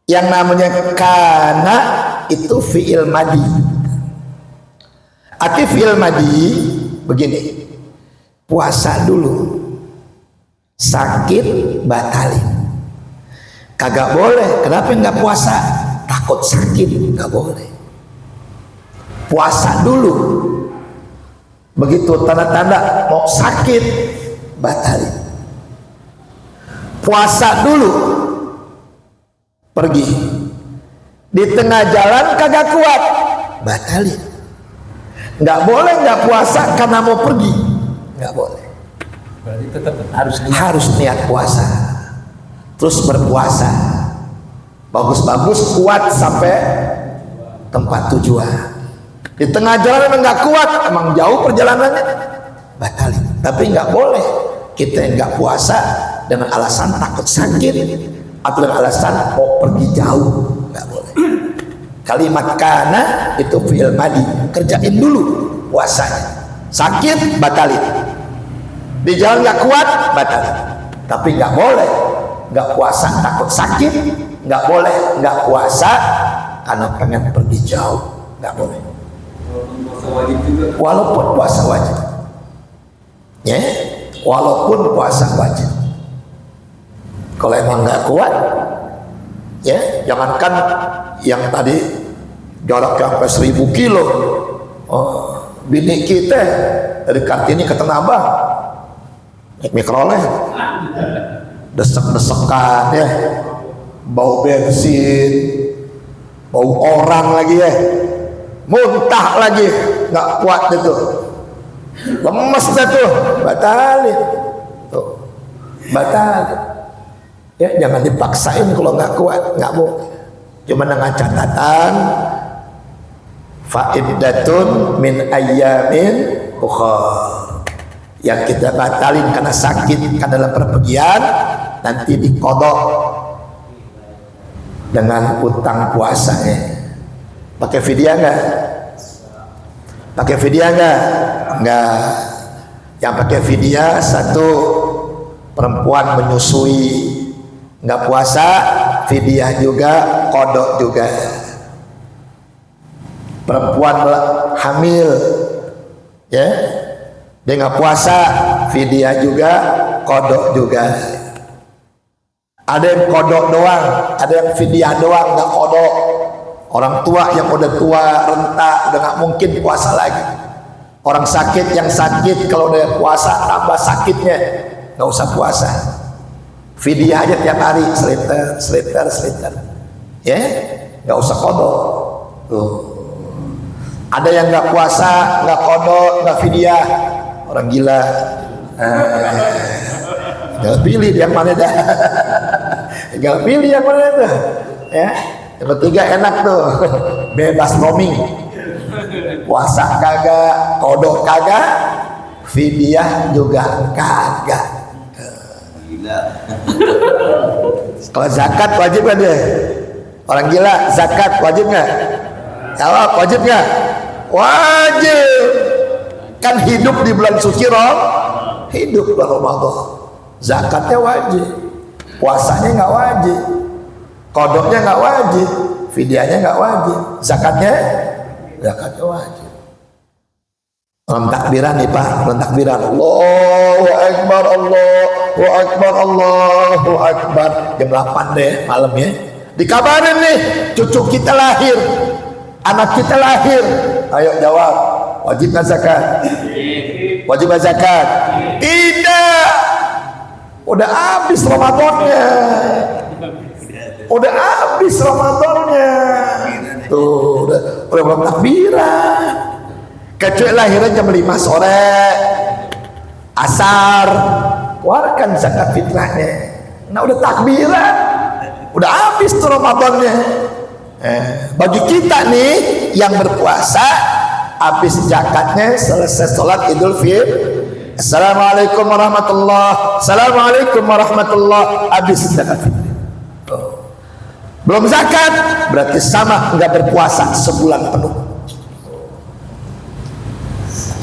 S1: yang namanya kana itu fi'il madi. Arti fi'il madi begini, puasa dulu, sakit batalin, kagak boleh. Kenapa nggak puasa? Takut sakit, nggak boleh. Puasa dulu, begitu tanda-tanda mau sakit batalin. Puasa dulu, pergi di tengah jalan kagak kuat, batalin. Nggak boleh nggak puasa karena mau pergi, nggak boleh.
S3: Berarti tetap
S1: harus niat puasa, terus berpuasa, bagus-bagus kuat sampai tempat tujuan. Di tengah jalan emang nggak kuat, emang jauh perjalanannya, batalin. Tapi nggak boleh kita nggak puasa dengan alasan takut sakit atau dengan alasan mau pergi jauh, nggak boleh. Kalimat kana itu fi'il madi, kerjain dulu puasanya. Sakit batalin, di jalan nggak kuat batalin. Tapi nggak boleh nggak puasa takut sakit, nggak boleh nggak puasa karena pengen pergi jauh, nggak boleh. Walaupun puasa wajib, ya, walaupun puasa wajib. Kalau emang nggak kuat, ya, jangankan yang tadi jarak sampai 1000 kilo. Bini kita dari Kartini ke Tanah Abang naik mikrolet, desek-desekan ya, bau bensin, bau orang lagi ya, muntah lagi, nggak kuat itu, lemes dah tuh, batalin, tuh, batalin. Ya, jangan dipaksain kalau nggak kuat, nggak boleh. Cuma dengan catatan fa'iddatun min ayyamin ukhar, yang kita batalin karena sakit karena dalam perpergian nanti diqadha dengan utang puasanya. Pakai fidyah nggak? Pakai fidyah nggak? Nggak. Yang pakai fidyah satu, perempuan menyusui nggak puasa, fidyah juga, qadha juga. Perempuan hamil, ya, dia nggak puasa, fidyah juga, qadha juga. Ada yang qadha doang, ada yang fidyah doang, nggak qadha. Orang tua yang udah tua, renta, udah nggak mungkin puasa lagi. Orang sakit yang sakit kalau udah puasa tambah sakitnya, nggak usah puasa. Fidyah aja tiap hari, seliter, ya, nggak usah qadha. Tuh. Ada yang nggak puasa, nggak qadha, nggak fidyah, orang gila. Tinggal pilih yang mana dah. Tinggal pilih yang mana tuh. Ya, yang ketiga enak tuh, bebas roaming. Puasa kagak, qadha kagak, fidyah juga kagak. Kalau zakat wajib kan deh? Orang gila, zakat wajib nggak? Jawab, wajib nggak? Wajib. Kan hidup di bulan suci hidup bulan Ramadan. Zakatnya wajib. puasanya nggak wajib, kodoknya nggak wajib, fidyahnya nggak wajib, zakatnya wajib. Dalam takbiran nih Pak, dalam takbiran Allahu Akbar, Allahu Akbar, Allahu Akbar. Jam 8 deh malamnya dikabarin nih cucu kita lahir, anak kita lahir. Ayo jawab, wajib nggak zakat? Wajib nggak zakat? Tidak. Udah habis Ramadannya. Udah habis Ramadannya. Tuh, udah belum takbiran. Kecuali lahirnya jam 5 sore, asar, keluarkan zakat fitrahnya. Nah udah takbiran, udah habis tuh Ramadannya. Bagi kita nih yang berpuasa, habis zakatnya selesai sholat Idul Fitri. Assalamualaikum warahmatullah, assalamualaikum warahmatullah, habis zakat fitri. Belum zakat, berarti sama nggak berpuasa sebulan penuh.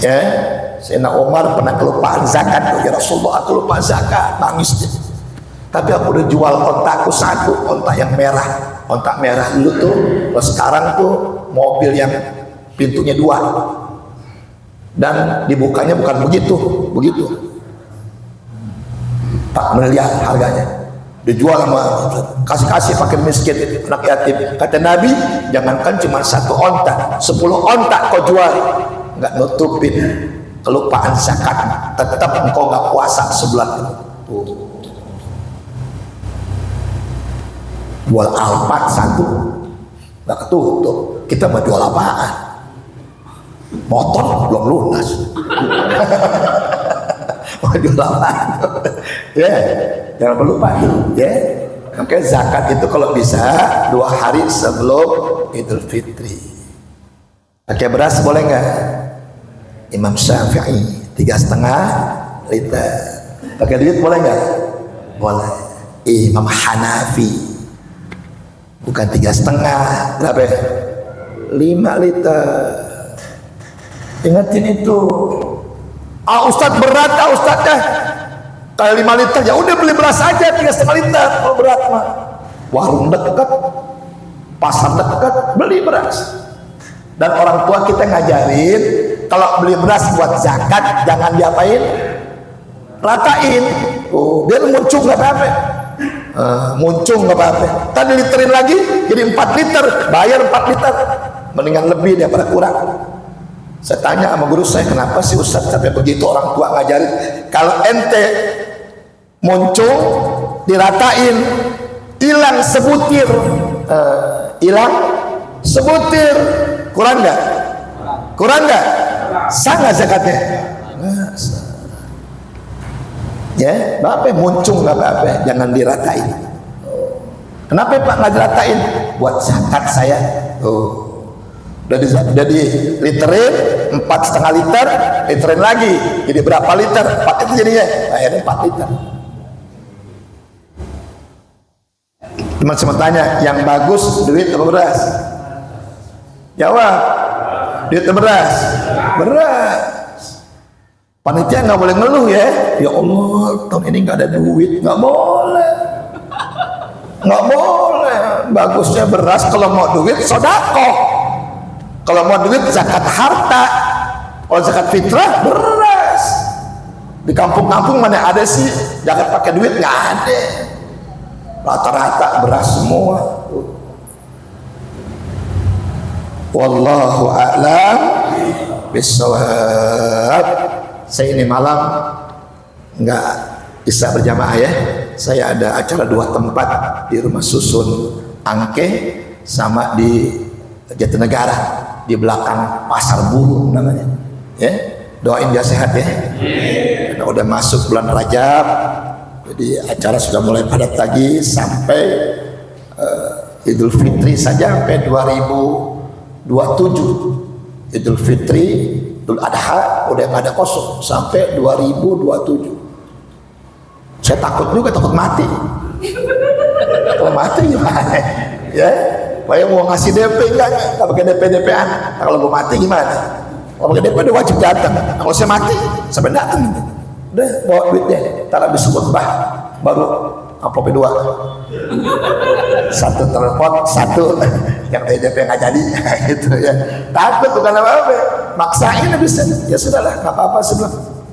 S1: Ya, Sayyidina Umar pernah kelupaan zakat. Ya Rasulullah, aku lupa zakat, nangis. Tapi aku udah jual ontakku satu, ontak yang merah. Ontak merah dulu tuh, kalau sekarang tuh mobil yang pintunya 2 dan dibukanya bukan begitu 4 miliar harganya. Dijual sama kasih pakai miskin, anak yatim. Kata Nabi, jangankan cuma 1 ontak, 10 ontak kau jual, nggak nutupin kelupaan zakat, tetap engkau nggak puasa sebulan itu. Jual Alphard 1 nggak ketutup, kita mau jual apaan? Motor belum lunas. Mau jual apaan? Ya, jangan lupa ya. Makanya zakat itu kalau bisa 2 hari sebelum Idul Fitri. Pakai beras boleh nggak? Imam Syafi'i 3,5 liter. Pakai duit boleh nggak? Boleh. Imam Hanafi bukan 3,5, berapa ya? 5 liter. Ingatin itu. Ustadz berat, Ustadz dah. Kalau 5 liter ya udah beli beras aja 3,5 liter. Kalau berat mah warung dekat, pasar dekat, beli beras. Dan orang tua kita ngajarin kalau beli beras buat zakat jangan diapain? Ratain. Biar muncul nggak apa-apa. Muncul nggak apa-apa. Tadi literin lagi jadi 4 liter, bayar 4 liter. Mendingan lebih daripada kurang. Saya tanya sama guru saya, kenapa sih Ustaz sampai begitu orang tua ngajarin? Kalau ente muncul diratain, hilang sebutir, kurang nggak? Kurang nggak? Sah nggak zakatnya? Ya, bapak muncul nggak apa-apa, jangan diratain. Kenapa Pak nggak diratain? Buat zakat saya. Udah di literin 4,5 liter, literin lagi, jadi berapa liter? 4 itu jadinya, akhirnya 4 liter. Teman semua tanya, yang bagus duit atau beras? Jawab, duit atau beras? Beras. Panitia nggak boleh ngeluh ya. Ya Allah, tahun ini nggak ada duit, nggak boleh. Nggak boleh. Bagusnya beras. Kalau mau duit sedekah. Kalau mau duit zakat harta. Kalau zakat fitrah beras. Di kampung-kampung mana ada sih zakat pakai duit? Nggak ada. Rata-rata beras semua. Wallahu a'lam bishawab. Saya ini malam nggak bisa berjamaah ya. Saya ada acara 2 tempat di Rumah Susun Angke sama di Jatinegara di belakang Pasar Buru namanya. Ya, doain dia sehat ya. Karena udah masuk bulan Rajab, jadi acara sudah mulai padat lagi sampai Idul Fitri saja sampai 2027. Idul Fitri, Idul Adha udah nggak ada kosong sampai 2027. Saya takut juga, takut mati. Kalau mati gimana? Ya, saya mau ngasih DP enggak pakai DP-DP-an. Kalau gue mati gimana? Kalau pakai DP udah wajib datang. Kalau saya mati, sampai datang. Udah bawa duit deh. Ntar habis khutbah baru amplop dua. Satu telepon, satu yang TJP nggak jadi, gitu ya. Takut bukan apa-apa, maksain bisa. Ya sudahlah, nggak apa-apa sebelum.